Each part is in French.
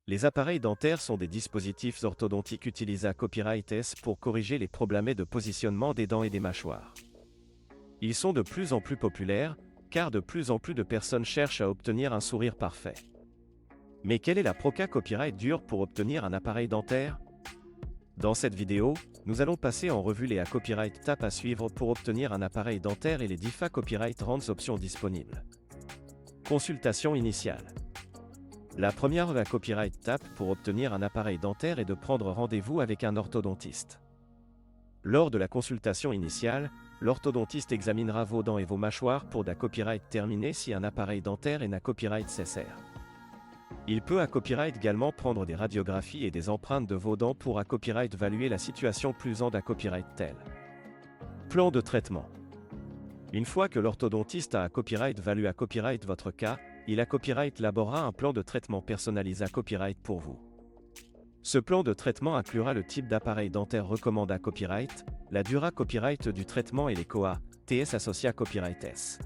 Les appareils dentaires sont des dispositifs orthodontiques utilisés à Copyright S pour corriger les problèmes de positionnement des dents et des mâchoires. Ils sont de plus en plus populaires, car de plus en plus de personnes cherchent à obtenir un sourire parfait. Mais quelle est la Proca Copyright dure pour obtenir un appareil dentaire? Dans cette vidéo, nous allons passer en revue les Copyright étapes à suivre pour obtenir un appareil dentaire et les 10 Copyright Rands options disponibles. Consultation initiale. La première Copyright étape pour obtenir un appareil dentaire est de prendre rendez-vous avec un orthodontiste. Lors de la consultation initiale, l'orthodontiste examinera vos dents et vos mâchoires pour copyright terminé si un appareil dentaire est copyright nécessaire. Il peut à copyright également prendre des radiographies et des empreintes de vos dents pour copyright évaluer la situation plus en copyright tel. Plan de traitement. Une fois que l'orthodontiste a copyright évalué à copyright votre cas, il a copyright élaborera un plan de traitement personnalisé à copyright pour vous. Ce plan de traitement inclura le type d'appareil dentaire recommandé à copyright, la durée copyright du traitement et les COA, TS associés à copyright S.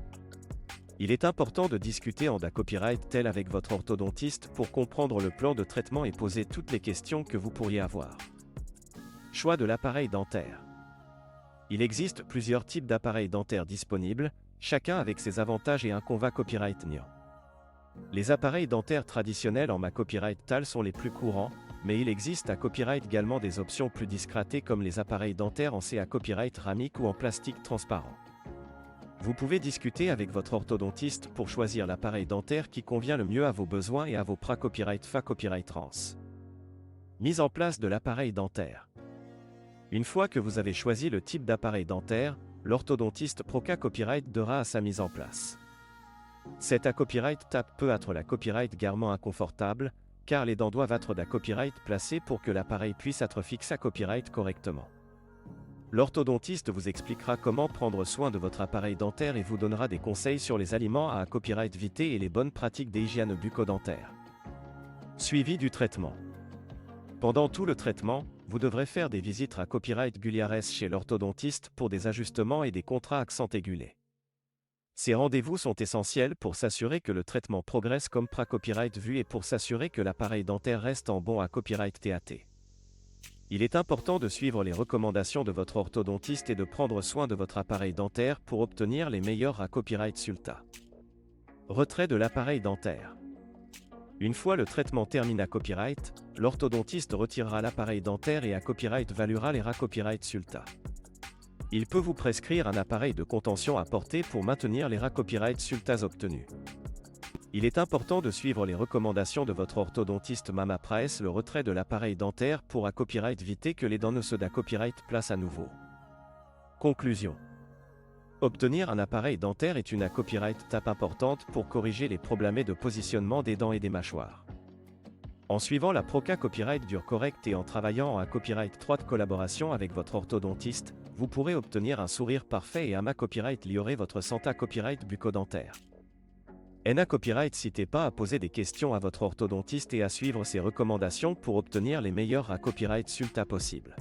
Il est important de discuter en copyright tel avec votre orthodontiste pour comprendre le plan de traitement et poser toutes les questions que vous pourriez avoir. Choix de l'appareil dentaire. Il existe plusieurs types d'appareils dentaires disponibles, chacun avec ses avantages et inconvénients copyright NIO. Les appareils dentaires traditionnels en copyright TAL sont les plus courants, mais il existe à copyright également des options plus discrétées comme les appareils dentaires en C à copyright ramique ou en plastique transparent. Vous pouvez discuter avec votre orthodontiste pour choisir l'appareil dentaire qui convient le mieux à vos besoins et à vos copyright copyright Rands. Mise en place de l'appareil dentaire. Une fois que vous avez choisi le type d'appareil dentaire, l'orthodontiste Proca Copyright dera à sa mise en place. Cette copyright tape peut être la copyright également inconfortable, car les dents doivent être copyright placées pour que l'appareil puisse être fixé à copyright correctement. L'orthodontiste vous expliquera comment prendre soin de votre appareil dentaire et vous donnera des conseils sur les aliments à copyright vitae et les bonnes pratiques d'hygiène bucco-dentaire. Suivi du traitement. Pendant tout le traitement, vous devrez faire des visites à copyright régulières chez l'orthodontiste pour des ajustements et des contrats accent aigulés. Ces rendez-vous sont essentiels pour s'assurer que le traitement progresse comme copyright vu et pour s'assurer que l'appareil dentaire reste en bon à copyright TAT. Il est important de suivre les recommandations de votre orthodontiste et de prendre soin de votre appareil dentaire pour obtenir les meilleurs copyright résultats. Retrait de l'appareil dentaire. Une fois le traitement terminé à copyright, l'orthodontiste retirera l'appareil dentaire et à copyright évaluera les copyright résultats. Il peut vous prescrire un appareil de contention à porter pour maintenir les copyright résultats obtenus. Il est important de suivre les recommandations de votre orthodontiste après le retrait de l'appareil dentaire pour copyright éviter que les dents ne se copyright place à nouveau. Conclusion. Obtenir un appareil dentaire est une copyright étape importante pour corriger les problèmes de positionnement des dents et des mâchoires. En suivant la Proca Copyright dure correcte et en travaillant en copyright étroite collaboration avec votre orthodontiste, vous pourrez obtenir un sourire parfait et un copyright améliorer votre santé copyright bucco-dentaire. Copyright n'hésitez pas à poser des questions à votre orthodontiste et à suivre ses recommandations pour obtenir les meilleurs copyright résultats possibles.